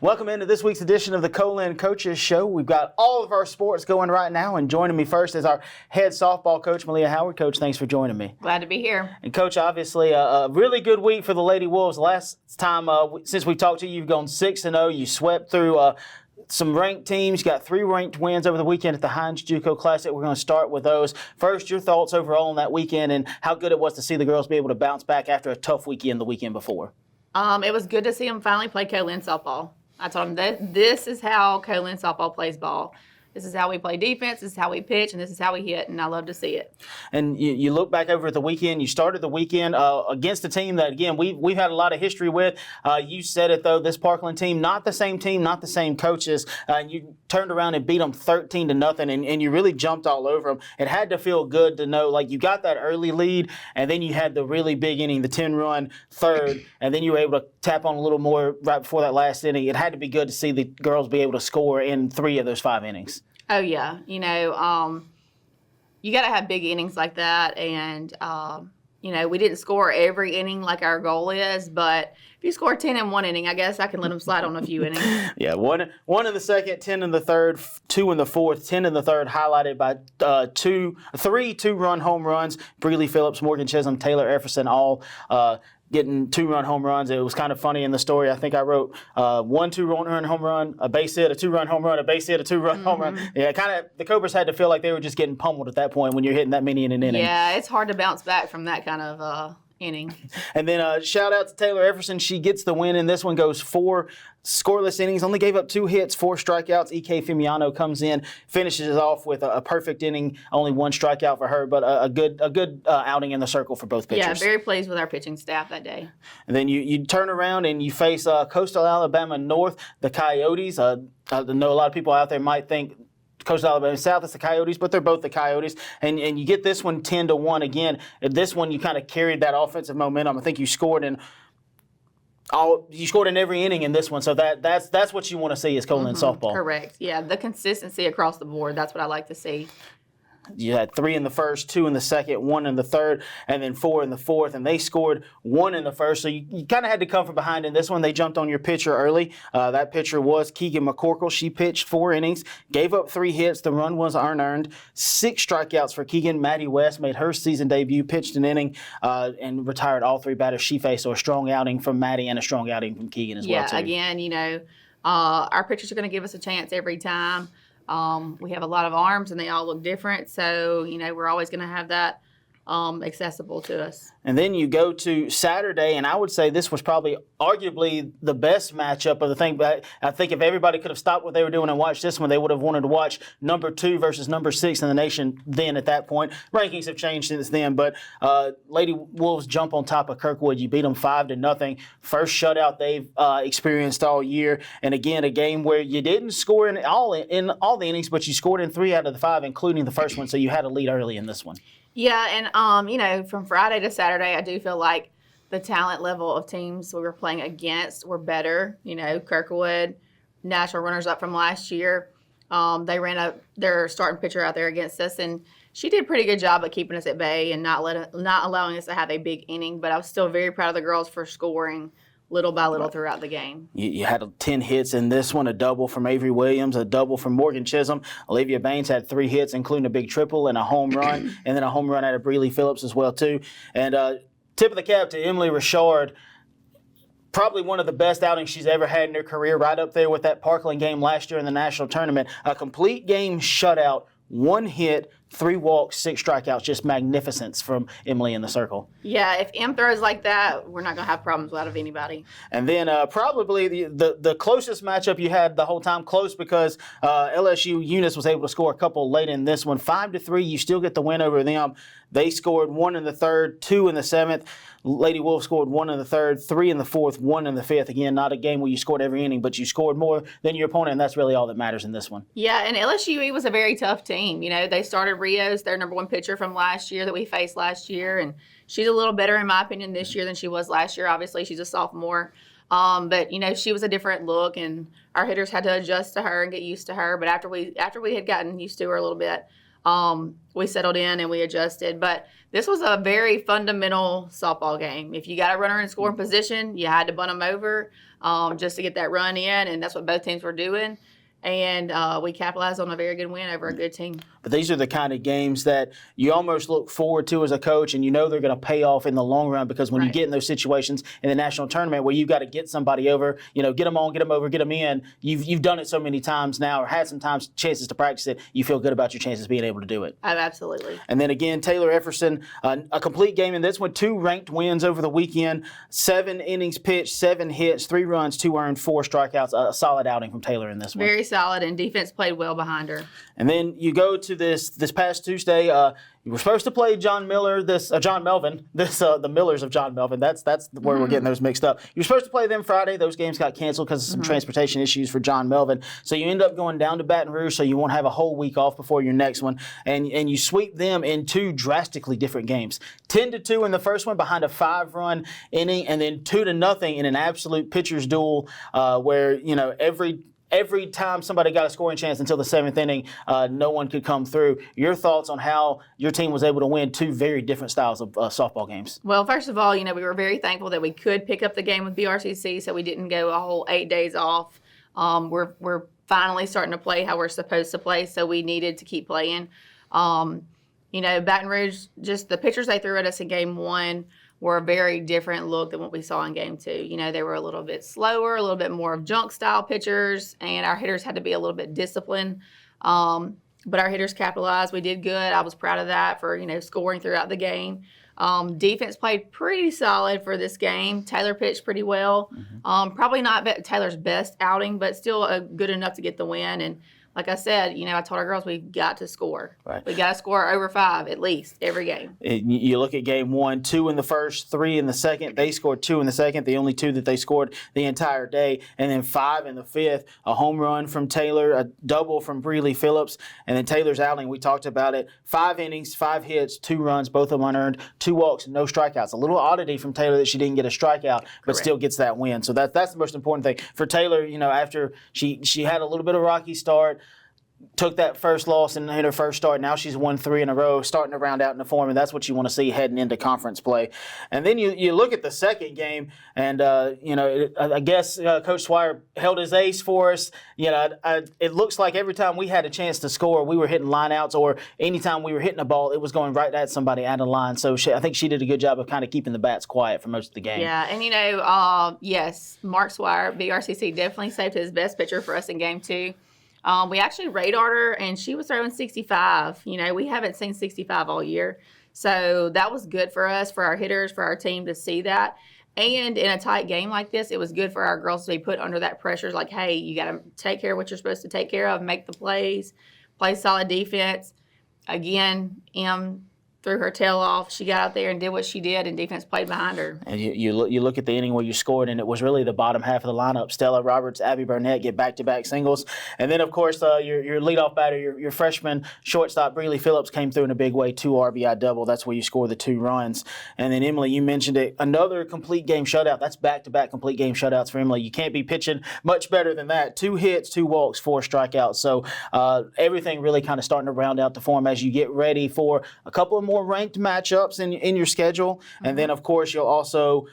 Welcome into this week's edition of the Co-Lin Coaches Show. We've got all of our sports going right now, and joining me first is our head softball coach, Meleah Howard. Coach, thanks for joining me. Glad to be here. And Coach, obviously a really good week for the Lady Wolves. Last time since we talked to you, you've gone 6-0. You swept through some ranked teams. You got 3 ranked wins over the weekend at the Heinz JUCO Classic. We're going to start with those. First, your thoughts overall on that weekend and how good it was to see the girls be able to bounce back after a tough weekend the weekend before. It was good to see them finally play Co-Lin softball. I told them that this is how Co-Lin softball plays ball. This is how we play defense, this is how we pitch, and this is how we hit, and I love to see it. And you look back over at the weekend, you started the weekend against a team that, again, we've had a lot of history with. You said it, though, this Parkland team, not the same team, not the same coaches. You turned around and beat them 13-0, and you really jumped all over them. It had to feel good to know, like, you got that early lead, and then you had the really big inning, the 10-run third, and then you were able to tap on a little more right before that last inning. It had to be good to see the girls be able to score in 3 of those 5 innings. Oh, yeah. You got to have big innings like that. And, we didn't score every inning like our goal is. But if you score 10 in one inning, I guess I can let them slide on a few innings. Yeah, one in the second, 10 in the third, 2 in the fourth, 10 in the third, highlighted by 3 2-run home runs. Breeley Phillips, Morgan Chisholm, Taylor Efferson, all getting 2-run home runs. It was kind of funny in the story. I think I wrote 1 2-run home run, a base hit, a 2-run home run, a base hit, a 2-run home run. Yeah, kind of the Cobras had to feel like they were just getting pummeled at that point when you're hitting that many in an inning. Yeah, it's hard to bounce back from that kind of inning. And then shout out to Taylor Efferson. She gets the win, and this one goes 4 scoreless innings. Only gave up 2 hits, 4 strikeouts. E.K. Fimiano comes in, finishes it off with a perfect inning. Only 1 strikeout for her, but a good outing in the circle for both pitchers. Yeah, very pleased with our pitching staff that day. And then you turn around and you face Coastal Alabama North, the Coyotes. I know a lot of people out there might think Coastal Alabama South is the Coyotes, but they're both the Coyotes. And you get this one 10-1 again. This one you kind of carried that offensive momentum. I think you scored in every inning in this one. So that's what you want to see is Co-Lin softball. Correct. Yeah, the consistency across the board. That's what I like to see. You had 3 in the first, 2 in the second, 1 in the third, and then 4 in the fourth, and they scored 1 in the first. So you kind of had to come from behind in this one. They jumped on your pitcher early. That pitcher was Keegan McCorkle. She pitched 4 innings, gave up 3 hits. The run was unearned. 6 strikeouts for Keegan. Maddie West made her season debut, pitched an inning, and retired all 3 batters she faced. So a strong outing from Maddie and a strong outing from Keegan as well, too. Yeah, again, our pitchers are going to give us a chance every time. We have a lot of arms, and they all look different. So, we're always going to have that accessible to us. And then you go to Saturday, and I would say this was probably arguably the best matchup of the thing. But I think if everybody could have stopped what they were doing and watched this one, they would have wanted to watch number 2 versus number 6 in the nation then at that point. Rankings have changed since then, but Lady Wolves jump on top of Kirkwood. You beat them 5-0. First shutout they've experienced all year. And again, a game where you didn't score in all the innings, but you scored in 3 out of the 5, including the first one. So you had a lead early in this one. Yeah, and, from Friday to Saturday, I do feel like the talent level of teams we were playing against were better. Kirkwood, national runners-up from last year, they ran their starting pitcher out there against us, and she did a pretty good job of keeping us at bay and not allowing us to have a big inning. But I was still very proud of the girls for scoring little by little throughout the game. You had 10 hits in this one, a double from Avery Williams, a double from Morgan Chisholm. Olivia Baines had 3 hits, including a big triple and a home run, and then a home run out of Breeley Phillips as well, too. And tip of the cap to Emily Richard. Probably one of the best outings she's ever had in her career, right up there with that Parkland game last year in the national tournament. A complete game shutout, 1 hit, 3 walks, 6 strikeouts, just magnificence from Emily in the circle. Yeah, if Em throws like that, we're not going to have problems out of anybody. And then probably the closest matchup you had the whole time, close because LSU Eunice was able to score a couple late in this one. 5-3, you still get the win over them. They scored 1 in the third, 2 in the seventh. Lady Wolf scored 1 in the third, 3 in the fourth, 1 in the fifth. Again, not a game where you scored every inning, but you scored more than your opponent, and that's really all that matters in this one. Yeah, and LSU was a very tough team. They started Rios, their number 1 pitcher from last year that we faced last year, and she's a little better, in my opinion, this year than she was last year. Obviously, she's a sophomore. But she was a different look, and our hitters had to adjust to her and get used to her. But after we had gotten used to her a little bit, we settled in and we adjusted. But this was a very fundamental softball game. If you got a runner in scoring position, you had to bunt them over just to get that run in, and that's what both teams were doing. And we capitalized on a very good win over a good team. But these are the kind of games that you almost look forward to as a coach, and you know they're going to pay off in the long run, because when you get in those situations in the national tournament where you've got to get somebody over, get them on, get them over, get them in, you've done it so many times now, or had some chances to practice it, you feel good about your chances being able to do it. Oh, absolutely. And then again, Taylor Efferson, a complete game in this one, 2 ranked wins over the weekend, 7 innings pitched, 7 hits, 3 runs, 2 earned, 4 strikeouts, a solid outing from Taylor in this one. Very solid, and defense played well behind her. And then you go to this past Tuesday. You were supposed to play John Melvin. The Millers of John Melvin. That's where we're getting those mixed up. You were supposed to play them Friday. Those games got canceled because of some transportation issues for John Melvin. So you end up going down to Baton Rouge. So you won't have a whole week off before your next one. And you sweep them in 2 drastically different games. 10-2 in the first one behind a 5-run inning, and then 2-0 in an absolute pitcher's duel where every time somebody got a scoring chance until the 7th inning, no one could come through. Your thoughts on how your team was able to win 2 very different styles of softball games? Well, first of all, we were very thankful that we could pick up the game with BRCC, so we didn't go a whole 8 days off. We're finally starting to play how we're supposed to play, so we needed to keep playing. Baton Rouge, just the pitchers they threw at us in game 1 were a very different look than what we saw in game 2. They were a little bit slower, a little bit more of junk style pitchers, and our hitters had to be a little bit disciplined. But our hitters capitalized. We did good. I was proud of that for, scoring throughout the game. Defense played pretty solid for this game. Taylor pitched pretty well. Probably not Taylor's best outing, but still good enough to get the win. And like I said, I told our girls we've got to score. Right. We got to score over 5 at least every game. You look at game 1, 2 in the first, 3 in the second. They scored 2 in the second, the only 2 that they scored the entire day, and then 5 in the 5th. A home run from Taylor, a double from Breely Phillips, and then Taylor's outing. We talked about it. 5 innings, 5 hits, 2 runs, both of them unearned, 2 walks, no strikeouts. A little oddity from Taylor that she didn't get a strikeout, but still gets that win. So that's the most important thing for Taylor. After she had a little bit of a rocky start, took that first loss and hit her first start. Now she's won 3 in a row, starting to round out in the form, and that's what you want to see heading into conference play. And then you look at the second game, and I guess Coach Swire held his ace for us. It looks like every time we had a chance to score, we were hitting lineouts, or anytime we were hitting a ball, it was going right at somebody out of line. So I think she did a good job of kind of keeping the bats quiet for most of the game. Yeah, and yes, Mark Swire, BRCC, definitely saved his best pitcher for us in game 2. We actually radared her, and she was throwing 65. We haven't seen 65 all year. So that was good for us, for our hitters, for our team to see that. And in a tight game like this, it was good for our girls to be put under that pressure. Like, hey, you got to take care of what you're supposed to take care of, make the plays, play solid defense. Again, threw her tail off. She got out there and did what she did, and defense played behind her. And you look at the inning where you scored, and it was really the bottom half of the lineup. Stella Roberts, Abby Burnett get back-to-back singles. And then, of course, your leadoff batter, your freshman shortstop, Breely Phillips, came through in a big way, 2 RBI double. That's where you score the 2 runs. And then, Emily, you mentioned it, another complete game shutout. That's back-to-back complete game shutouts for Emily. You can't be pitching much better than that. 2 hits, 2 walks, 4 strikeouts. So everything really kind of starting to round out the form as you get ready for a couple of more ranked matchups in your schedule. And then, of course, you'll also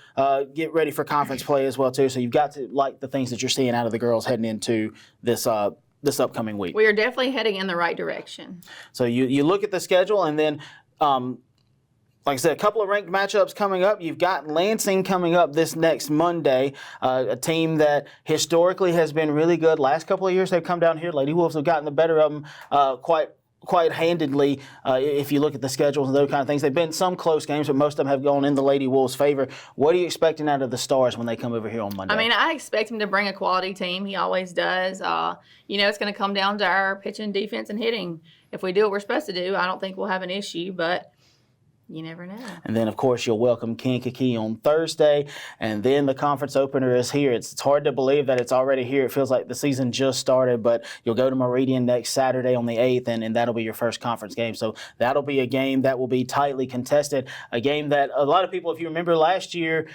get ready for conference play as well, too. So you've got to like the things that you're seeing out of the girls heading into this upcoming week. We are definitely heading in the right direction. So you look at the schedule, and then like I said, a couple of ranked matchups coming up. You've got Lansing coming up this next Monday, a team that historically has been really good. Last couple of years they've come down here. Lady Wolves have gotten the better of them quite handedly if you look at the schedules and those kind of things. They've been some close games, but most of them have gone in the Lady Wolves' favor. What are you expecting out of the Stars when they come over here on Monday? I expect him to bring a quality team. He always does. It's going to come down to our pitching, defense, and hitting. If we do what we're supposed to do, I don't think we'll have an issue, but you never know. And then, of course, you'll welcome Kankakee on Thursday, and then the conference opener is here. It's hard to believe that it's already here. It feels like the season just started, but you'll go to Meridian next Saturday on the 8th, and that'll be your first conference game. So that'll be a game that will be tightly contested, a game that a lot of people, if you remember last year,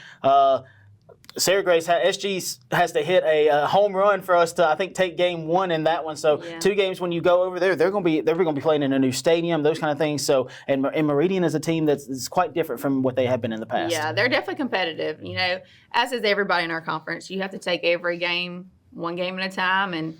Sarah Grace, SG has to hit a home run for us to, I think, take game one in that one. So 2 games when you go over there, they're going to be playing in a new stadium, those kind of things. So and Meridian is a team that's quite different from what they have been in the past. Yeah, they're definitely competitive. As is everybody in our conference. You have to take every game, one game at a time, and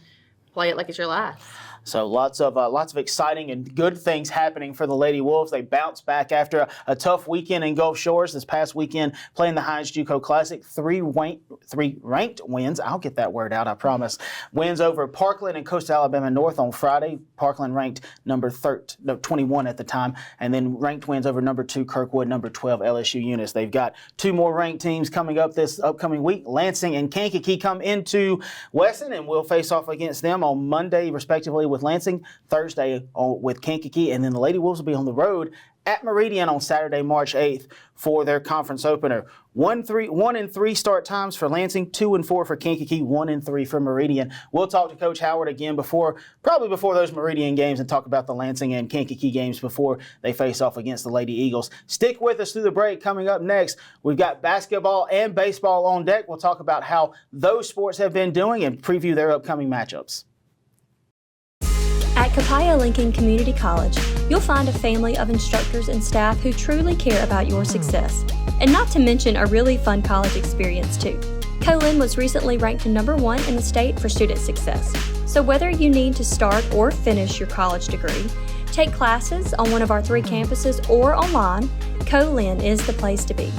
play it like it's your last. So lots of exciting and good things happening for the Lady Wolves. They bounced back after a tough weekend in Gulf Shores this past weekend, playing the Heinz JUCO Classic. 3 ranked wins. I'll get that word out, I promise. Wins over Parkland and Coastal Alabama North on Friday. Parkland ranked number 21 at the time, and then ranked wins over number 2 Kirkwood, number 12 LSU Eunice. They've got 2 more ranked teams coming up this upcoming week. Lansing and Kankakee come into Wesson, and we'll face off against them on Monday, respectively, with Lansing, Thursday with Kankakee, and then the Lady Wolves will be on the road at Meridian on Saturday, March 8th for their conference opener. 1-3 start times for Lansing, 2-4 for Kankakee, 1-3 for Meridian. We'll talk to Coach Howard again probably before those Meridian games, and talk about the Lansing and Kankakee games before they face off against the Lady Eagles. Stick with us through the break. Coming up next, we've got basketball and baseball on deck. We'll talk about how those sports have been doing and preview their upcoming matchups. At Capaya Lincoln Community College, you'll find a family of instructors and staff who truly care about your success. And not to mention a really fun college experience too. Co-Lin was recently ranked number 1 in the state for student success. So whether you need to start or finish your college degree, take classes on one of our 3 campuses or online, Co-Lin is the place to be.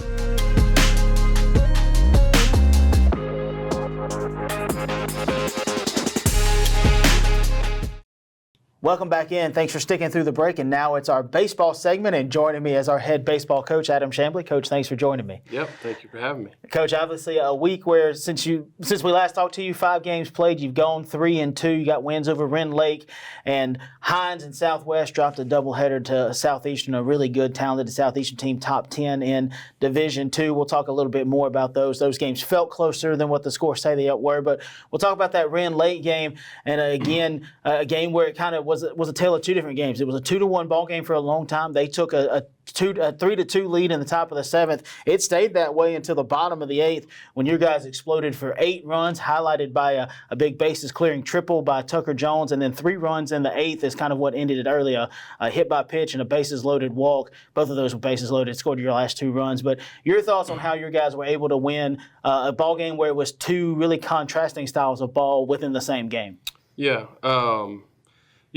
Welcome back in. Thanks for sticking through the break. And now it's our baseball segment, and joining me as our head baseball coach, Adam Chamblee. Coach, thanks for joining me. Yep, thank you for having me. Coach, obviously a week where since we last talked to you, 5 games played, you've gone 3-2. You got wins over Wren Lake, and Heinz and Southwest dropped a doubleheader to Southeastern, a really good, talented Southeastern team, top 10 in Division II. We'll talk a little bit more about those. Those games felt closer than what the scores say they were, but we'll talk about that Wren Lake game, and again, a game where it kind of was a tale of 2 different games. It was a 2-1 ball game for a long time. They took a 3-2 lead in the top of the 7th. It stayed that way until the bottom of the 8th, when your guys exploded for 8 runs, highlighted by a big bases clearing triple by Tucker Jones, and then 3 runs in the 8th is kind of what ended it early. A hit by pitch and a bases loaded walk. Both of those were bases loaded, scored your last 2 runs. But your thoughts on how your guys were able to win a ball game where it was 2 really contrasting styles of ball within the same game? Yeah.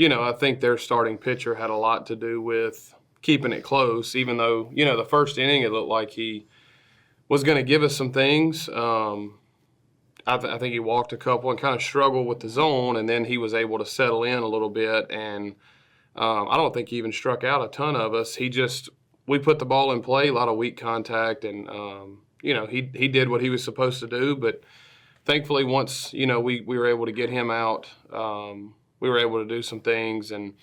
I think their starting pitcher had a lot to do with keeping it close, even though, the first inning it looked like he was going to give us some things. I think he walked a couple and kind of struggled with the zone, and then he was able to settle in a little bit, and I don't think he even struck out a ton of us. We put the ball in play, a lot of weak contact, and, he did what he was supposed to do, but thankfully once, we were able to get him out, we were able to do some things and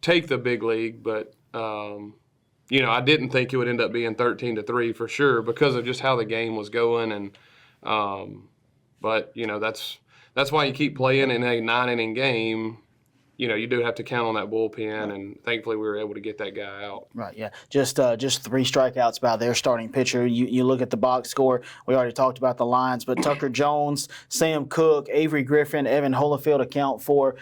take the big league, but I didn't think it would end up being 13-3 for sure because of just how the game was going, and but that's why you keep playing in a 9-inning game. You do have to count on that bullpen, and thankfully we were able to get that guy out. Right, yeah. Just 3 strikeouts by their starting pitcher. You look at the box score. We already talked about the lines, but Tucker Jones, Sam Cook, Avery Griffin, Evan Holofield account for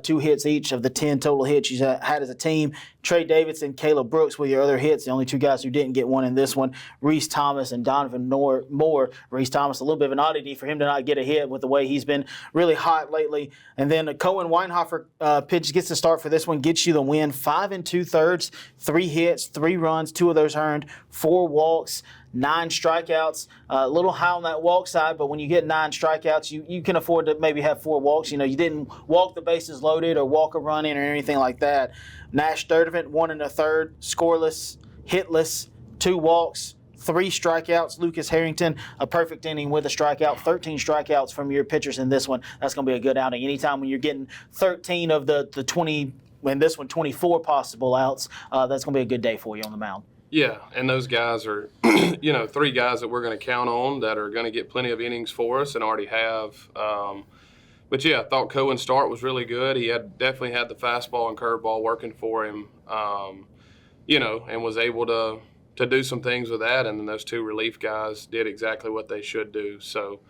2 hits each of the 10 total hits you had as a team. Trey Davidson, Caleb Brooks with your other hits. The only 2 guys who didn't get one in this one, Reese Thomas and Donovan Moore. Reese Thomas, a little bit of an oddity for him to not get a hit with the way he's been really hot lately. And then Cohen Weinhofer pitch gets the start for this one, gets you the win. 5 2/3, 3 hits, 3 runs, 2 of those earned, 4 walks, 9 strikeouts. A little high on that walk side, but when you get 9 strikeouts, you can afford to maybe have 4 walks. You didn't walk the bases loaded or walk a run in or anything like that. Nash Sturdivant, 1 1/3, scoreless, hitless, 2 walks, 3 strikeouts. Lucas Harrington, a perfect inning with a strikeout. 13 strikeouts from your pitchers in this one. That's going to be a good outing. Anytime when you're getting 13 of the 20, in this one 24 possible outs, that's going to be a good day for you on the mound. Yeah, and those guys are, 3 guys that we're going to count on that are going to get plenty of innings for us and already have. But, yeah, I thought Cohen's start was really good. He definitely had the fastball and curveball working for him, and was able to do some things with that, and then those 2 relief guys did exactly what they should do. So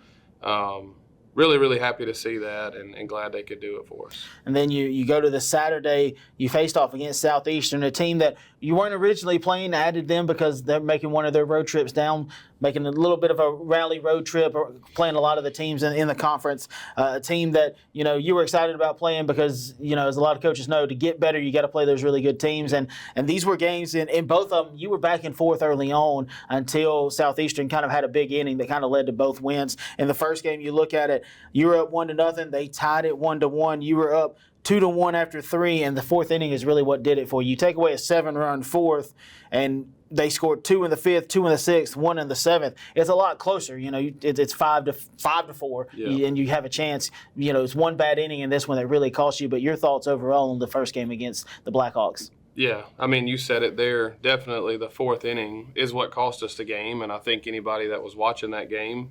really, really happy to see that and glad they could do it for us. And then you go to the Saturday, you faced off against Southeastern, a team that you weren't originally playing, added them because they're making one of their road trips down, making a little bit of a rally road trip, or playing a lot of the teams in the conference. A team that, you were excited about playing because, as a lot of coaches know, to get better, you got to play those really good teams. And these were games, in both of them, you were back and forth early on until Southeastern kind of had a big inning that kind of led to both wins. In the first game, you look at it, you were up 1-0. They tied it 1-1. You were up 2-1 after 3, and the fourth inning is really what did it for you. You take away a 7-run fourth, and they scored 2 in the 5th, 2 in the 6th, 1 in the 7th. It's a lot closer. It's 5-4, and you have a chance. It's one bad inning in this one that really cost you. But your thoughts overall on the first game against the Blackhawks? Yeah, I mean, you said it there. Definitely the fourth inning is what cost us the game, and I think anybody that was watching that game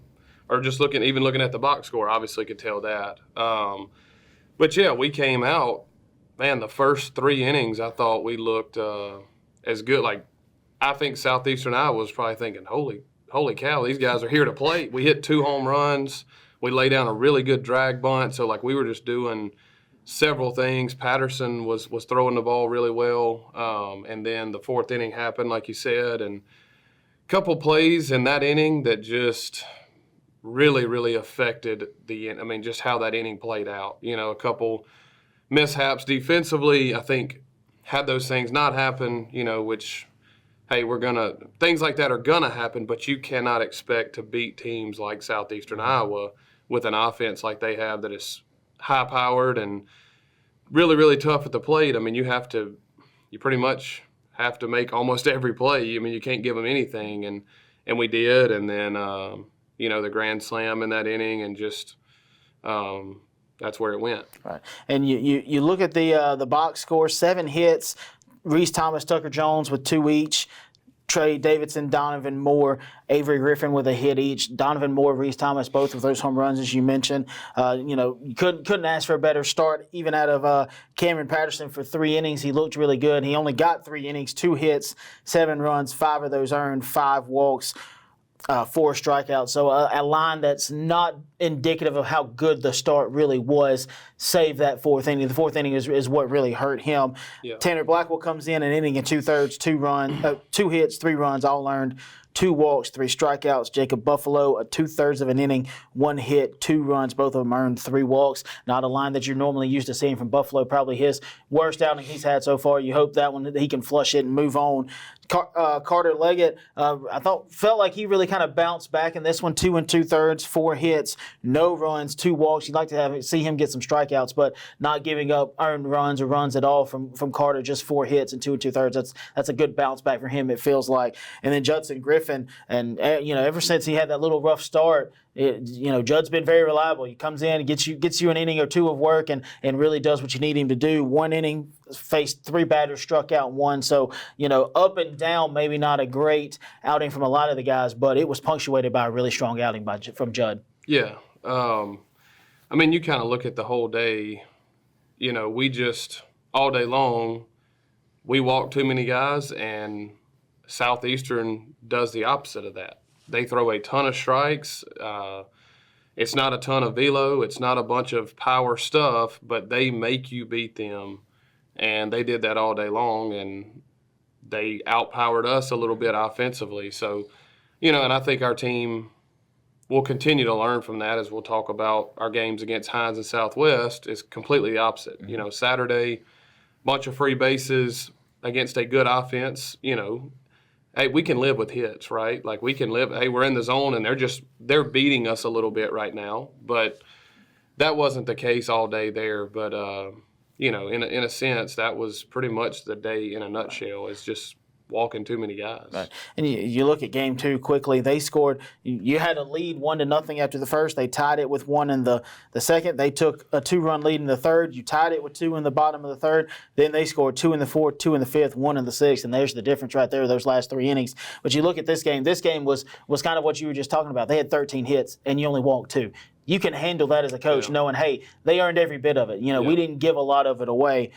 or just looking at the box score obviously could tell that. But, yeah, we came out, man, the first 3 innings I thought we looked as good. Like, I think Southeastern Iowa was probably thinking, holy cow, these guys are here to play. We hit 2 home runs. We lay down a really good drag bunt. So, we were just doing several things. Patterson was throwing the ball really well. And then the fourth inning happened, like you said, and a couple plays in that inning that just – really, really affected just how that inning played out. A couple mishaps defensively. I think had those things not happen, which, hey, things like that are gonna happen, but you cannot expect to beat teams like Southeastern Iowa with an offense like they have that is high-powered and really, really tough at the plate. You pretty much have to make almost every play. You can't give them anything, and we did, and then the grand slam in that inning, and just that's where it went. Right. And you look at the box score, 7 hits, Reese Thomas, Tucker Jones with 2 each, Trey Davidson, Donovan Moore, Avery Griffin with a hit each. Donovan Moore, Reese Thomas, both of those home runs, as you mentioned. You couldn't ask for a better start, even out of Cameron Patterson for 3 innings. He looked really good. He only got 3 innings, 2 hits, 7 runs, 5 of those earned, 5 walks. 4 strikeouts. So a line that's not indicative of how good the start really was. Save that fourth inning. The fourth inning is what really hurt him. Yeah. Tanner Blackwell comes in an inning and 2/3, 2 hits, 3 runs, all earned. 2 walks, 3 strikeouts. Jacob Buffalo, 2/3 of an inning, 1 hit, 2 runs, both of them earned 3 walks. Not a line that you're normally used to seeing from Buffalo. Probably his worst outing he's had so far. You hope that one that he can flush it and move on. Carter Leggett, felt like he really kind of bounced back in this one. 2 2/3, 4 hits, no runs, 2 walks. You'd like to see him get some strikeouts, but not giving up earned runs or runs at all from Carter. Just 4 hits and 2 2/3. That's a good bounce back for him, it feels like. And then Judson Griffin, and ever since he had that little rough start, Judd's been very reliable. He comes in and gets you an inning or 2 of work and really does what you need him to do. 1 inning, faced 3 batters, struck out 1. So, up and down, maybe not a great outing from a lot of the guys, but it was punctuated by a really strong outing from Judd. Yeah. You kind of look at the whole day, we just, all day long, we walk too many guys, and Southeastern does the opposite of that. They throw a ton of strikes. It's not a ton of velo. It's not a bunch of power stuff, but they make you beat them. And they did that all day long, and they outpowered us a little bit offensively. So, and I think our team will continue to learn from that as we'll talk about our games against Hines and Southwest. Is completely the opposite. Mm-hmm. Saturday, bunch of free bases against a good offense, hey, we can live with hits, right? Like we can live, hey, we're in the zone and they're beating us a little bit right now. But that wasn't the case all day there. But, in a sense, that was pretty much the day in a nutshell. It's just walking too many guys. Right. And you look at game 2 quickly. They scored. You had a lead 1-0 after the first. They tied it with 1 in the second. They took a 2-run lead in the third. You tied it with 2 in the bottom of the third. Then they scored 2 in the fourth, 2 in the fifth, 1 in the sixth, and there's the difference right there, those last 3 innings. But you look at this game. This game was kind of what you were just talking about. They had 13 hits, and you only walked 2. You can handle that as a coach, knowing, hey, they earned every bit of it. We didn't give a lot of it away.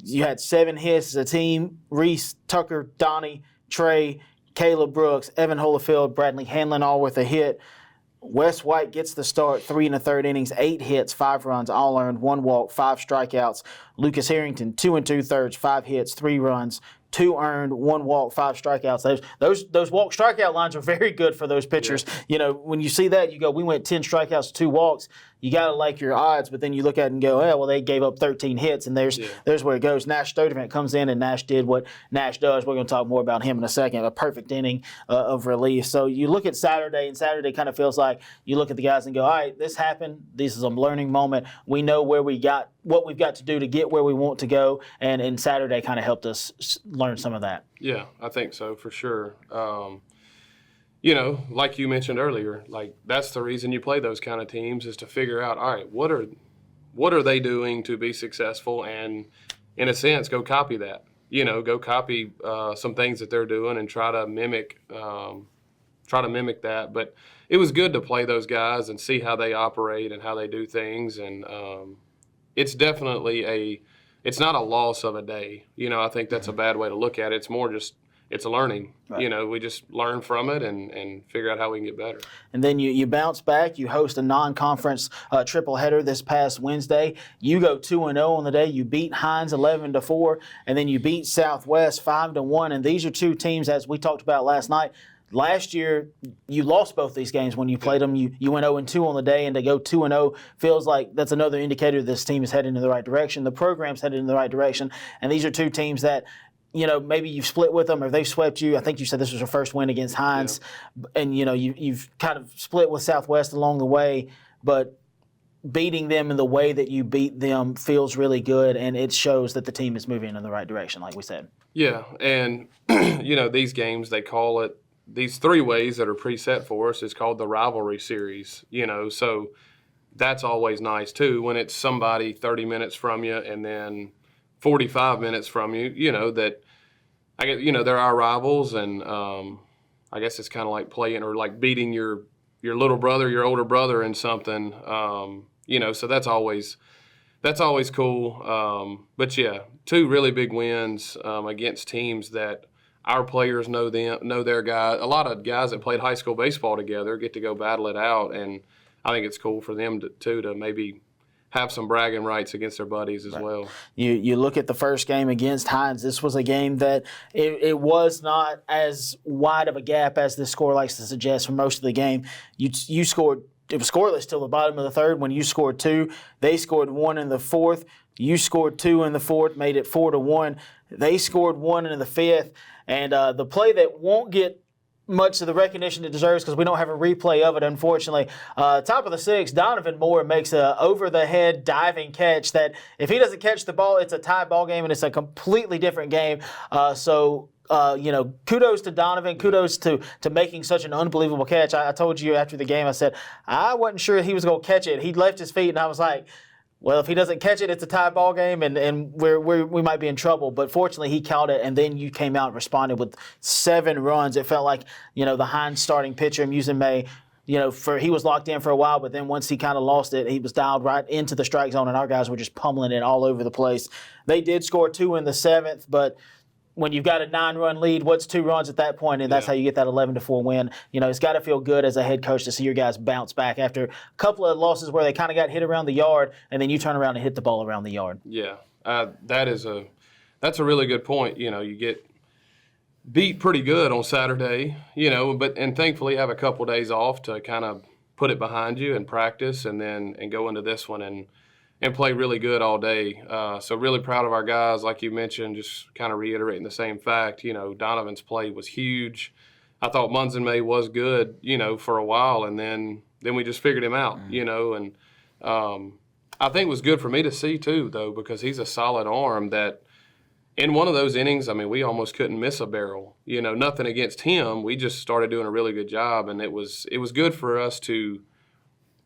You had 7 hits as a team. Reese, Tucker, Donnie, Trey, Caleb Brooks, Evan Holyfield, Bradley Hanlon all with a hit. Wes White gets the start, 3 1/3 innings, 8 hits, 5 runs, all earned, 1 walk, 5 strikeouts. Lucas Harrington, 2 2/3, 5 hits, 3 runs, 2 earned, 1 walk, 5 strikeouts. Those walk strikeout lines are very good for those pitchers. Yeah. You know, when you see that, you go, we went 10 strikeouts, 2 walks. You got to like your odds, but then you look at it and go, well, they gave up 13 hits, and there's where it goes. Nash Sturdivant comes in, and Nash did what Nash does. We're going to talk more about him in a second. A perfect inning of relief. So you look at Saturday, and Saturday kind of feels like you look at the guys and go, all right, this happened. This is a learning moment. We know what we've got to do to get where we want to go, and Saturday kind of helped us learn some of that. Yeah, I think so, for sure. You know, like you mentioned earlier, like that's the reason you play those kind of teams is to figure out, all right, what are they doing to be successful, and in a sense, go copy that. You know, go copy some things that they're doing and try to mimic that. But it was good to play those guys and see how they operate and how they do things, and it's definitely it's not a loss of a day. You know, I think that's a bad way to look at it. It's more just it's a learning. Right. You know, we just learn from it and figure out how we can get better. And then you bounce back. You host a non-conference tripleheader this past Wednesday. You go 2-0 on the day. You beat Hines 11-4, and then you beat Southwest 5-1. And these are two teams, as we talked about last night. Last year, you lost both these games when you played them. You went 0-2 on the day, and to go 2-0 feels like that's another indicator this team is heading in the right direction. The program's headed in the right direction, and these are two teams that, you know, maybe you've split with them or they've swept you. I think you said this was your first win against Hines, and you know you've kind of split with Southwest along the way, but beating them in the way that you beat them feels really good, and it shows that the team is moving in the right direction, like we said. Yeah, and you know these games, they call it, these 3 ways that are preset for us is called the rivalry series, you know, so that's always nice too when it's somebody 30 minutes from you and then 45 minutes from you, you know, that I get, you know, they're our rivals, and I guess it's kind of like playing or like beating your little brother, your older brother in something, you know, so that's always cool. But yeah, 2 really big wins against teams that our players know their guys. A lot of guys that played high school baseball together get to go battle it out, and I think it's cool for them to maybe have some bragging rights against their buddies as well. You look at the first game against Hines. This was a game that it was not as wide of a gap as the score likes to suggest for most of the game. You scored. It was scoreless till the bottom of the third when you scored 2. They scored 1 in the fourth. You scored 2 in the fourth, made it 4-1. They scored 1 in the fifth. And the play that won't get much of the recognition it deserves because we don't have a replay of it, unfortunately. Top of the 6th, Donovan Moore makes a over-the-head diving catch that if he doesn't catch the ball, it's a tie ball game, and it's a completely different game. You know, kudos to Donovan. Kudos to making such an unbelievable catch. I told you after the game, I said, I wasn't sure he was going to catch it. He left his feet, and I was like, well, if he doesn't catch it, it's a tie ball game, and we might be in trouble. But fortunately, he caught it, and then you came out and responded with 7 runs. It felt like, you know, the Hines starting pitcher, Musin May, you know, he was locked in for a while, but then once he kind of lost it, he was dialed right into the strike zone, and our guys were just pummeling it all over the place. They did score 2 in the 7th, but when you've got a 9-run lead, what's 2 runs at that point? And that's how you get that 11-4 win. You know, it's got to feel good as a head coach to see your guys bounce back after a couple of losses where they kind of got hit around the yard, and then you turn around and hit the ball around the yard. Yeah, that's a really good point. You know, you get beat pretty good on Saturday, you know, and thankfully have a couple days off to kind of put it behind you and practice, and go into this one and play really good all day. So really proud of our guys. Like you mentioned, just kind of reiterating the same fact, you know, Donovan's play was huge. I thought Musin May was good, you know, for a while, and then we just figured him out, you know, and I think it was good for me to see too, though, because he's a solid arm that in one of those innings, I mean, we almost couldn't miss a barrel. You know, nothing against him. We just started doing a really good job, and it was good for us to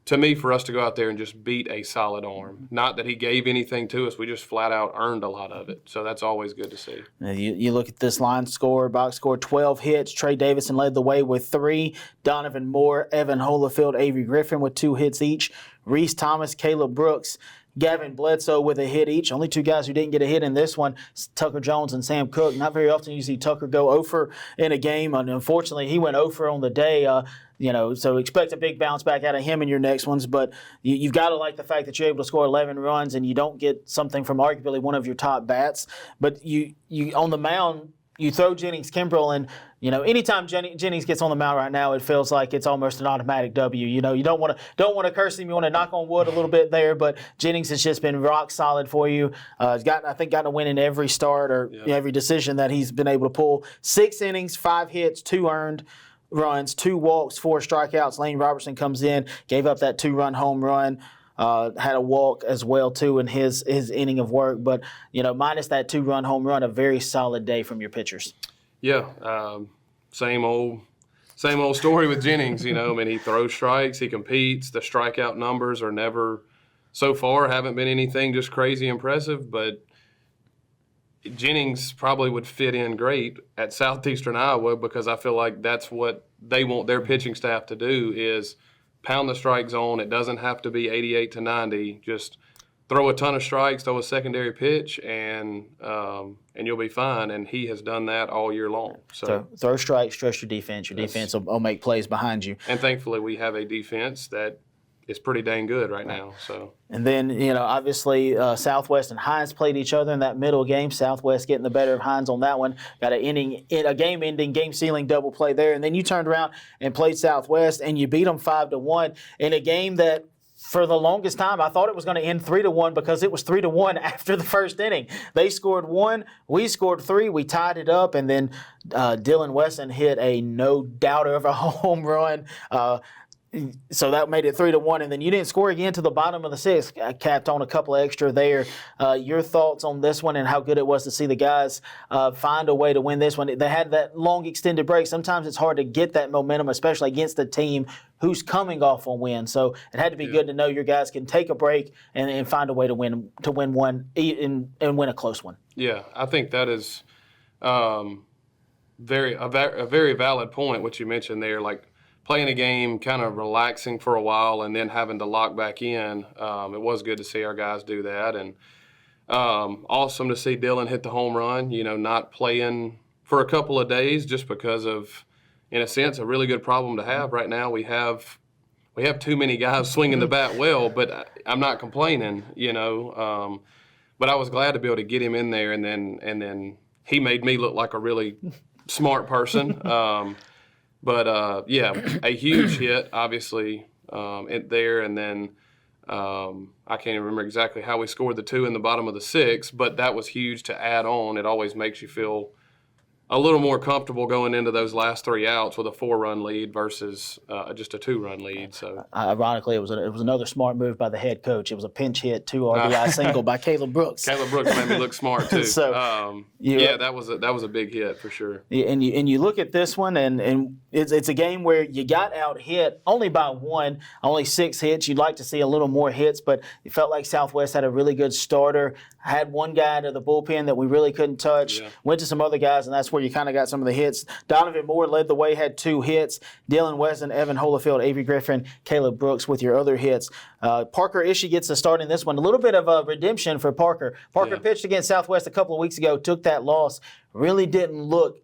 go out there and just beat a solid arm. Not that he gave anything to us. We just flat out earned a lot of it. So that's always good to see. You look at this box score, 12 hits. Trey Davison led the way with 3. Donovan Moore, Evan Holyfield, Avery Griffin with 2 hits each. Reese Thomas, Caleb Brooks Gavin Bledsoe with a hit each. Only two guys who didn't get a hit in this one, Tucker Jones and Sam Cook. Not very often you see Tucker go 0 for in a game, and unfortunately he went 0 for on the day. So expect a big bounce back out of him in your next ones. But you've got to like the fact that you're able to score 11 runs and you don't get something from arguably one of your top bats. But you on the mound, you throw Jennings Kimbrell, and anytime Jennings gets on the mound right now, it feels like it's almost an automatic W. You don't want to curse him. You want to knock on wood a little bit there, but Jennings has just been rock solid for you. He's gotten a win in every start or every decision that he's been able to pull. 6 innings, 5 hits, 2 earned runs, 2 walks, 4 strikeouts. Lane Robertson comes in, gave up that 2-run home run. Had a walk as well too in his inning of work, but minus that 2-run home run, a very solid day from your pitchers. Yeah, same old story with Jennings. He throws strikes, he competes. The strikeout numbers are never, so far, haven't been anything just crazy impressive. But Jennings probably would fit in great at Southeastern Iowa because I feel like that's what they want their pitching staff to do is pound the strike zone. It doesn't have to be 88 to 90. Just throw a ton of strikes, throw a secondary pitch, and you'll be fine. And he has done that all year long. So throw strikes, trust your defense. Your defense will make plays behind you. And thankfully, we have a defense that is pretty dang good right now. So. And then, obviously Southwest and Hines played each other in that middle game. Southwest getting the better of Hines on that one. Got a game-ending, game-sealing double play there. And then you turned around and played Southwest, and you beat them 5-1 in a game that, for the longest time, I thought it was going to end 3-1 because it was 3-1 after the first inning. They scored 1, we scored 3, we tied it up, and then Dylan Wesson hit a no-doubter of a home run. So that made it 3-1, and then you didn't score again to the bottom of the 6th. I capped on a couple extra there. Your thoughts on this one and how good it was to see the guys find a way to win this one. They had that long extended break. Sometimes it's hard to get that momentum, especially against a team who's coming off a win. So it had to be good to know your guys can take a break and find a way to win one and win a close one. Yeah, I think that is a very valid point. What you mentioned there, like, playing a game, kind of relaxing for a while, and then having to lock back in. It was good to see our guys do that, and awesome to see Dylan hit the home run. Not playing for a couple of days just because of, in a sense, a really good problem to have right now. We have too many guys swinging the bat well, but I'm not complaining. But I was glad to be able to get him in there, and then he made me look like a really smart person. But a huge hit, obviously, there. And then I can't even remember exactly how we scored the 2 in the bottom of the 6th, but that was huge to add on. It always makes you feel a little more comfortable going into those last 3 outs with a 4-run lead versus just a 2-run lead. So ironically, it was another smart move by the head coach. It was a pinch hit, 2 RBI single by Caleb Brooks. Caleb Brooks made me look smart too. So, that was a big hit for sure. And you look at this one, and it's a game where you got out hit only by 1, only 6 hits. You'd like to see a little more hits, but it felt like Southwest had a really good starter. Had one guy to the bullpen that we really couldn't touch. Yeah. Went to some other guys, and that's where you kind of got some of the hits. Donovan Moore led the way, had 2 hits. Dylan Wesson, Evan Holyfield, Avery Griffin, Caleb Brooks with your other hits. Parker Ishii gets the start in this one. A little bit of a redemption for Parker. Parker pitched against Southwest a couple of weeks ago, took that loss, really didn't look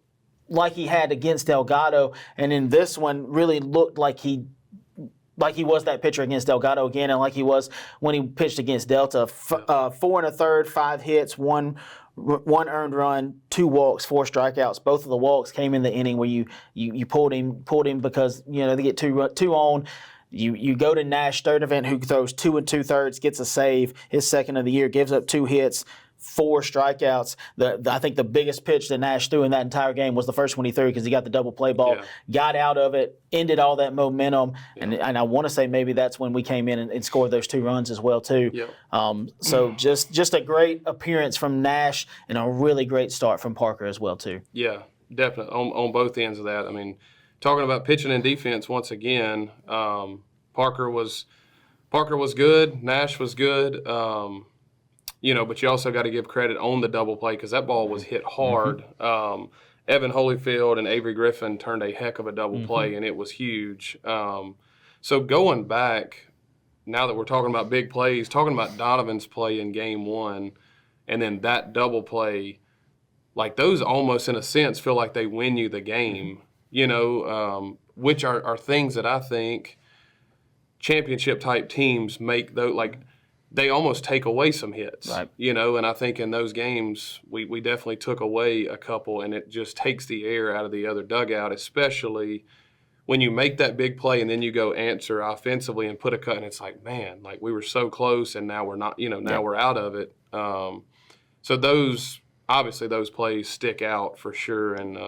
like he had against Delgado, and in this one really looked like he was that pitcher against Delgado again, and like he was when he pitched against Delta. 4 1/3, 5 hits, one earned run, 2 walks, 4 strikeouts. Both of the walks came in the inning where you pulled him because they get two on. You go to Nash Sturdivant, who throws 2 2/3, gets a save, his second of the year, gives up 2 hits, 4 strikeouts. I think the biggest pitch that Nash threw in that entire game was the first one he threw because he got the double play ball, got out of it, ended all that momentum, and I want to say maybe that's when we came in and scored those 2 runs as well too. So just a great appearance from Nash and a really great start from Parker as well too. Yeah, definitely on both ends of that. I mean, talking about pitching and defense once again, Parker was good, Nash was good. But you also got to give credit on the double play because that ball was hit hard. Evan Holyfield and Avery Griffin turned a heck of a double play, and it was huge. So going back, now that we're talking about big plays, talking about Donovan's play in game 1 and then that double play, like those almost in a sense feel like they win you the game, which are things that I think championship type teams make, though, like they almost take away some hits, right. And I think in those games we definitely took away a couple, and it just takes the air out of the other dugout, especially when you make that big play and then you go answer offensively and put a cut, and it's like, man, like we were so close and now we're not, now we're out of it. So those plays stick out for sure, and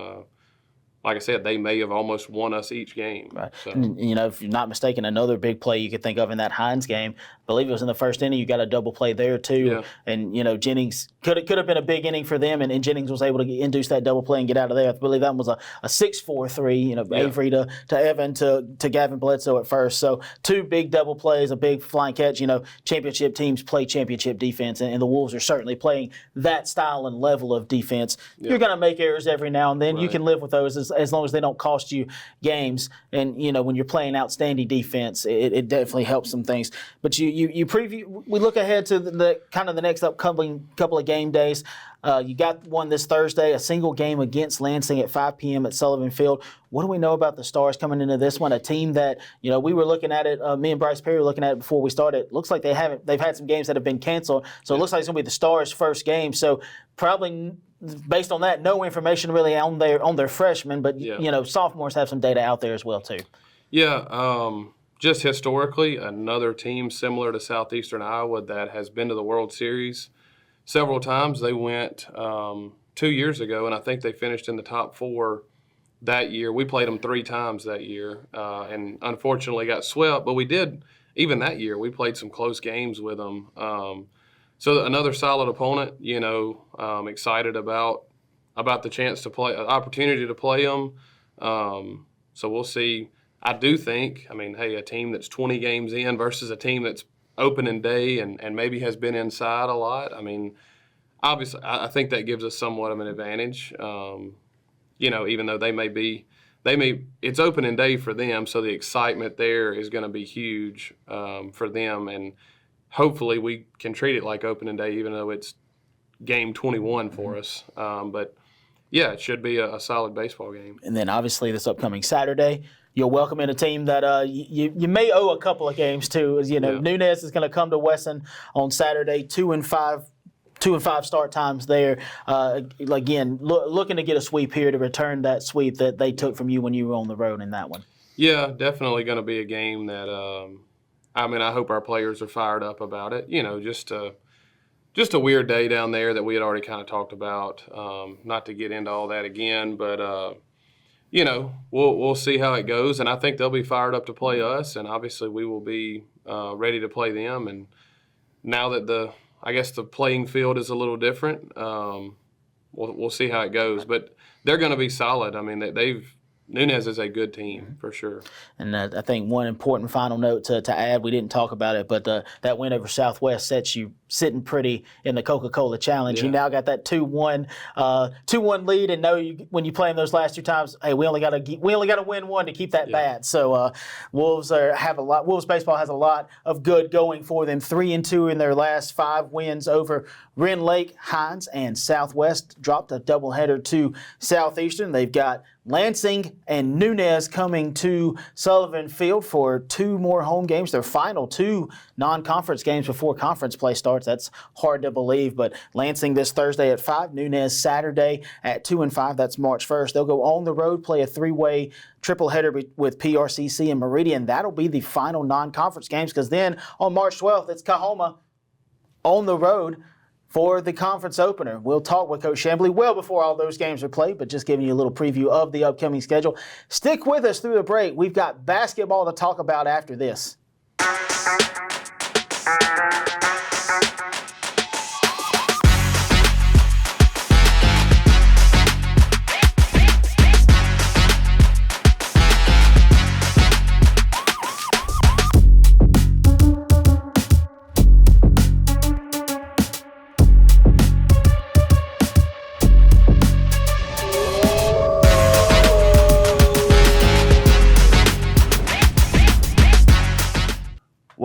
like I said, they may have almost won us each game. Right. So. And, if you're not mistaken, another big play you could think of in that Hines game, I believe it was in the first inning, you got a double play there too. Yeah. And, Jennings could have been a big inning for them, and Jennings was able to induce that double play and get out of there. I believe that was a 6-4-3, Avery to Evan to Gavin Bledsoe at first. So 2 big double plays, a big flying catch. Championship teams play championship defense, and the Wolves are certainly playing that style and level of defense. Yeah. You're going to make errors every now and then. Right. You can live with those as long as they don't cost you games. And, when you're playing outstanding defense, it definitely helps some things. But you preview, we look ahead to the kind of the next upcoming couple of game days. You got one this Thursday, a single game against Lansing at 5 p.m. at Sullivan Field. What do we know about the Stars coming into this one? A team that, we were looking at it, me and Bryce Perry were looking at it before we started. Looks like they've had some games that have been canceled. So it looks like it's going to be the Stars' first game. So probably based on that, no information really on their freshmen, but sophomores have some data out there as well too. Yeah, just historically, another team similar to Southeastern Iowa that has been to the World Series several times. They went 2 years ago, and I think they finished in the top 4 that year. We played them 3 times that year, and unfortunately got swept. But we did, even that year, we played some close games with them. So another solid opponent. Excited about the chance to play, opportunity to play them. So we'll see. I do think, a team that's 20 games in versus a team that's opening day and maybe has been inside a lot. Obviously, I think that gives us somewhat of an advantage. Even though it's opening day for them, so the excitement there is going to be huge for them, and hopefully we can treat it like opening day, even though it's game 21 for us. But yeah, it should be a solid baseball game. And then obviously this upcoming Saturday, you'll welcome in a team that you may owe a couple of games to. Nunez is going to come to Wesson on Saturday, 2-5 start times there. Again, looking to get a sweep here to return that sweep that they took from you when you were on the road in that one. Yeah, definitely going to be a game that I hope our players are fired up about it. Just a weird day down there that we had already kind of talked about. Not to get into all that again, but we'll see how it goes, and I think they'll be fired up to play us, and obviously we will be ready to play them. And now that the playing field is a little different, we'll see how it goes. But they're going to be solid. Nunez is a good team for sure. And I think one important final note to add, we didn't talk about it, but that win over Southwest sets you sitting pretty in the Coca-Cola Challenge. Yeah. You now got that 2-1 lead, and know when you play in those last 2 times, hey, we only got to win one to keep that bad. So Wolves baseball has a lot of good going for them. 3-2 in their last 5 wins over Wren Lake, Hines, and Southwest. Dropped a doubleheader to Southeastern. They've got Lansing and Nunez coming to Sullivan Field for 2 more home games, their final 2 non-conference games before conference play starts. That's hard to believe, but Lansing this Thursday at 5, Nunez Saturday at 2 and 5. That's March 1st. They'll go on the road, play a 3-way triple header with PRCC and Meridian. That'll be the final non-conference games, because then on March 12th, it's Kahoma on the road for the conference opener. We'll talk with Coach Chamblee well before all those games are played, but just giving you a little preview of the upcoming schedule. Stick with us through the break. We've got basketball to talk about after this.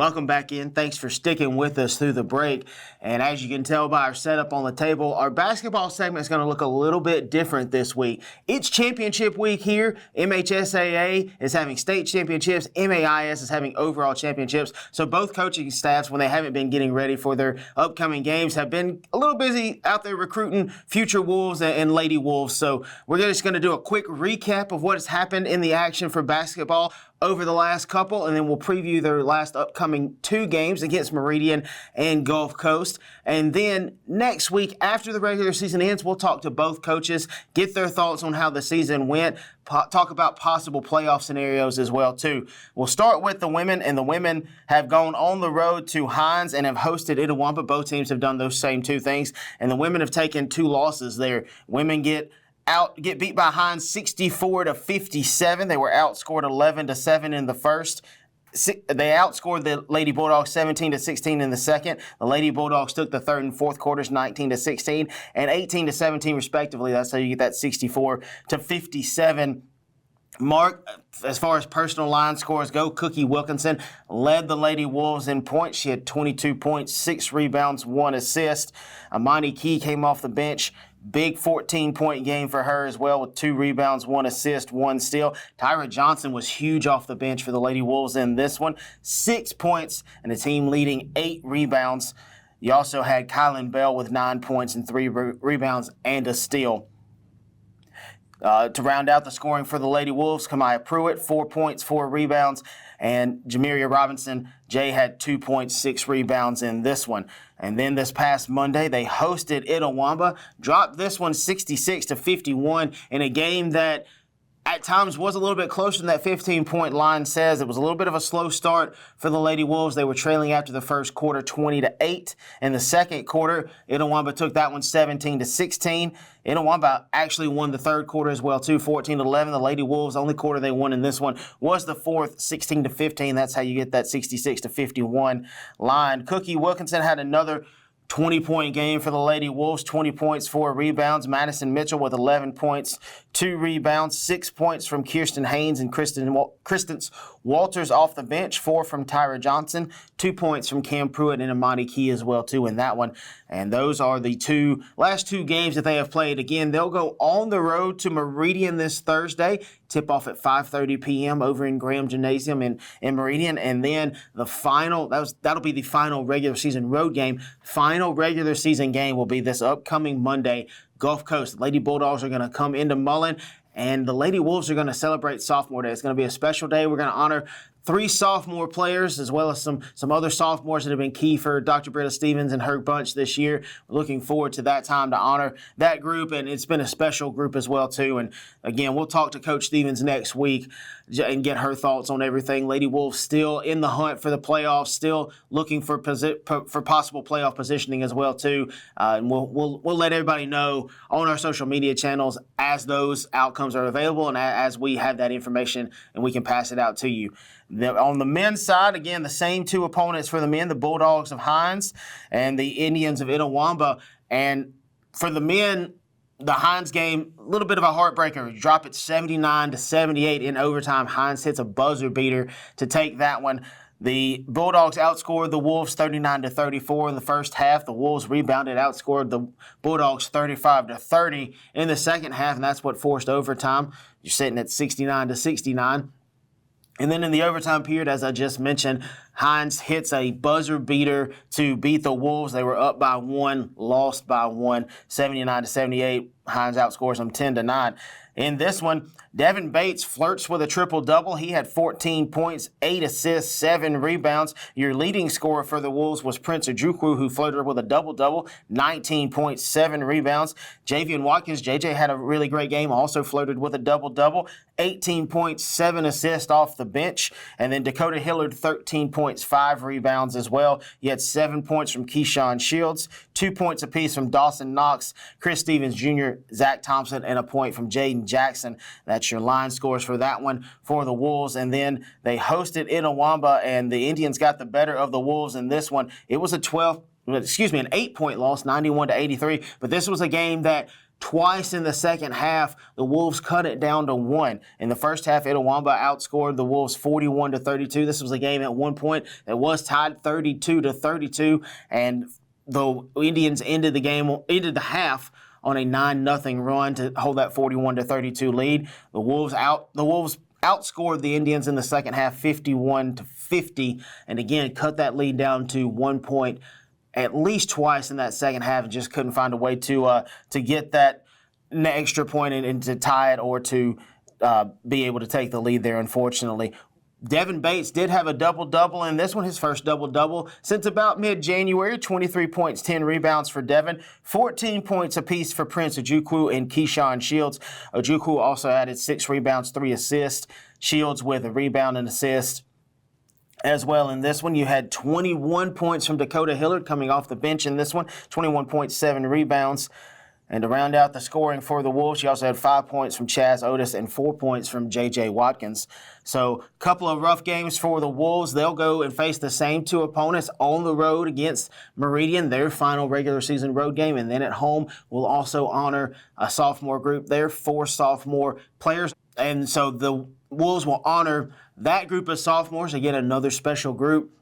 Welcome back in. Thanks for sticking with us through the break. And as you can tell by our setup on the table, our basketball segment is going to look a little bit different this week. It's championship week here. MHSAA is having state championships. MAIS is having overall championships. So both coaching staffs, when they haven't been getting ready for their upcoming games, have been a little busy out there recruiting future Wolves and Lady Wolves. So we're just going to do a quick recap of what has happened in the action for basketball over the last couple, and then we'll preview their last upcoming 2 games against Meridian and Gulf Coast. And then next week, after the regular season ends, we'll talk to both coaches, get their thoughts on how the season went, talk about possible playoff scenarios as well, too. We'll start with the women, and the women have gone on the road to Hines and have hosted Itawamba. Both teams have done those same 2 things, and the women have taken 2 losses there. Women get beat by Hines 64-57. They were outscored 11-7 in the first. They outscored the Lady Bulldogs 17-16 in the second. The Lady Bulldogs took the third and fourth quarters 19-16 and 18-17 respectively. That's how you get that 64-57 mark. As far as personal line scores go, Cookie Wilkinson led the Lady Wolves in points. She had 22 points, 6 rebounds, 1 assist. Amani Key came off the bench. Big 14-point game for her as well, with 2 rebounds, 1 assist, 1 steal. Tyra Johnson was huge off the bench for the Lady Wolves in this one. 6 points and a team leading 8 rebounds. You also had Kylan Bell with 9 points and 3 rebounds and a steal. To round out the scoring for the Lady Wolves, Kamaya Pruitt, 4 points, 4 rebounds, and Jameria Robinson, Jay had 2 points, 6 rebounds in this one. And then this past Monday, they hosted Itawamba, dropped this one 66-51 in a game that at times was a little bit closer than that 15-point line says. It was a little bit of a slow start for the Lady Wolves. They were trailing after the first quarter 20-8. In the second quarter, Itawamba took that one 17-16. Itawamba actually won the third quarter as well, too, 14-11. The Lady Wolves, only quarter they won in this one was the fourth, 16-15. That's how you get that 66-51 line. Cookie Wilkinson had another 20-point game for the Lady Wolves, 20 points, 4 rebounds. Madison Mitchell with 11 points, 2 rebounds, 6 points from Kirsten Haynes and Kristen Walters off the bench, 4 from Tyra Johnson, 2 points from Cam Pruitt and Amani Key as well, too, in that one. And those are the last two games that they have played. Again, they'll go on the road to Meridian this Thursday, tip off at 5:30 p.m. over in Graham Gymnasium in Meridian. And then the final, that'll be the final regular season road game. Final regular season game will be this upcoming Monday, Gulf Coast. The Lady Bulldogs are going to come into Mullen, and the Lady Wolves are going to celebrate Sophomore Day. It's going to be a special day. We're going to honor 3 sophomore players, as well as some other sophomores that have been key for Dr. Britta Stevens and her bunch this year. We're looking forward to that time to honor that group, and it's been a special group as well, too. And again, we'll talk to Coach Stevens next week and get her thoughts on everything. Lady Wolves still in the hunt for the playoffs, still looking for possible playoff positioning as well, too. And we'll let everybody know on our social media channels as those outcomes are available and as we have that information and we can pass it out to you. On the men's side, again, the same 2 opponents for the men, the Bulldogs of Hines and the Indians of Itawamba. And for the men, the Hines game, a little bit of a heartbreaker. Drop it 79-78 in overtime. Hines hits a buzzer beater to take that one. The Bulldogs outscored the Wolves 39-34 in the first half. The Wolves rebounded, outscored the Bulldogs 35-30 in the second half, and that's what forced overtime. You're sitting at 69-69. And then in the overtime period, as I just mentioned, Hines hits a buzzer beater to beat the Wolves. They were up by 1, lost by 1, 79-78. Hines outscores them 10-9. In this one, Devin Bates flirts with a triple-double. He had 14 points, 8 assists, 7 rebounds. Your leading scorer for the Wolves was Prince Ojukwu, who flirted with a double-double, 19 points, 7 rebounds. Javian Watkins, JJ, had a really great game, also flirted with a double-double, 18 points, 7 assists off the bench. And then Dakota Hillard, 13 points, 5 rebounds as well. You had 7 points from Keyshawn Shields, 2 points apiece from Dawson Knox, Chris Stevens Jr., Zach Thompson, and a point from Jaden Jackson. That's your line scores for that one for the Wolves. And then they hosted Itawamba, and the Indians got the better of the Wolves in this one. It was an 8-point loss, 91-83. But this was a game that Twice in the second half, the Wolves cut it down to 1. In the first half, Itawamba outscored the Wolves 41-32. This was a game at one point that was tied 32-32, and the Indians ended the half on a 9-0 run to hold that 41-32 lead. The Wolves outscored the Indians in the second half 51-50, and again cut that lead down to 1 point at least twice in that second half, and just couldn't find a way to get that extra point and to tie it or to be able to take the lead there, unfortunately. Devin Bates did have a double-double in this one, his first double-double since about mid-January. 23 points, 10 rebounds for Devin, 14 points apiece for Prince Ojukwu and Keyshawn Shields. Ojukwu also added 6 rebounds, 3 assists. Shields with a rebound and assist as well. In this one, you had 21 points from Dakota Hillard coming off the bench in this one, 21.7 rebounds. And to round out the scoring for the Wolves, you also had 5 points from Chaz Otis and 4 points from J.J. Watkins. So a couple of rough games for the Wolves. They'll go and face the same 2 opponents on the road against Meridian, their final regular season road game. And then at home, we'll also honor a sophomore group there, 4 sophomore players. And so the Wolves will honor that group of sophomores, again, another special group,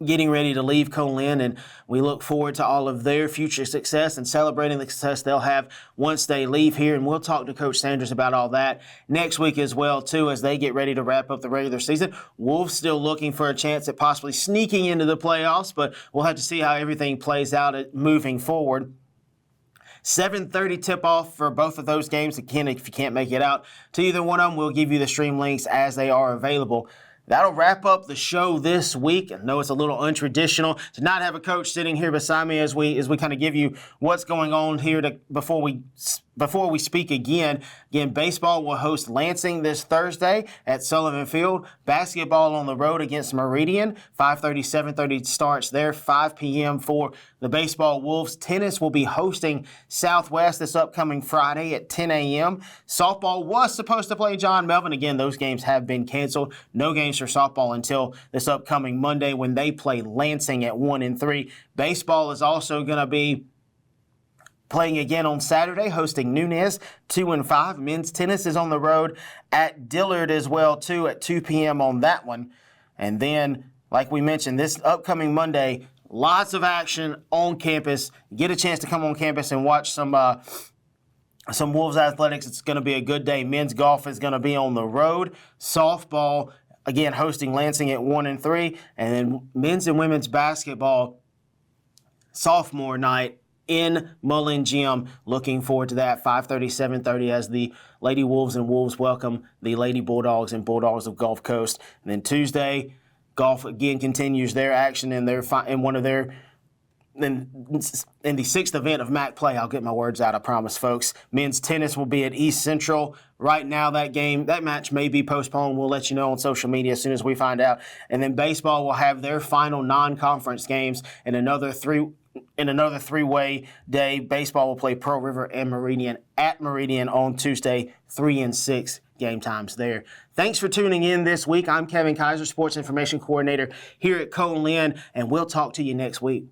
getting ready to leave Co-Lin, and we look forward to all of their future success and celebrating the success they'll have once they leave here. And we'll talk to Coach Sanders about all that next week as well, too, as they get ready to wrap up the regular season. Wolves still looking for a chance at possibly sneaking into the playoffs, but we'll have to see how everything plays out moving forward. 7:30 tip-off for both of those games. Again, if you can't make it out to either one of them, we'll give you the stream links as they are available. That'll wrap up the show this week. I know it's a little untraditional to not have a coach sitting here beside me as we kind of give you what's going on here before we speak again. Again, baseball will host Lansing this Thursday at Sullivan Field. Basketball on the road against Meridian. 5:30, 7:30 starts there. 5 p.m. for the baseball Wolves. Tennis will be hosting Southwest this upcoming Friday at 10 a.m. Softball was supposed to play John Melvin. Again, those games have been canceled. No games for softball until this upcoming Monday when they play Lansing at 1 and 3. Baseball is also going to be playing again on Saturday, hosting Nunez, 2 and 5. Men's tennis is on the road at Dillard as well, too, at 2 p.m. on that one. And then, like we mentioned, this upcoming Monday, lots of action on campus. Get a chance to come on campus and watch some Wolves athletics. It's going to be a good day. Men's golf is going to be on the road. Softball, again, hosting Lansing at 1 and 3. And then men's and women's basketball, sophomore night in Mullen Gym. Looking forward to that. 5:30, 7:30 as the Lady Wolves and Wolves welcome the Lady Bulldogs and Bulldogs of Gulf Coast. And then Tuesday, golf again continues their action in the 6th event of MAC play. I'll get my words out, I promise, folks. Men's tennis will be at East Central. Right now, that match may be postponed. We'll let you know on social media as soon as we find out. And then baseball will have their final non-conference games in another three-way day. Baseball will play Pearl River and Meridian at Meridian on Tuesday, 3 and 6 game times there. Thanks for tuning in this week. I'm Kevin Kyzar, Sports Information Coordinator here at Co-Lin, and we'll talk to you next week.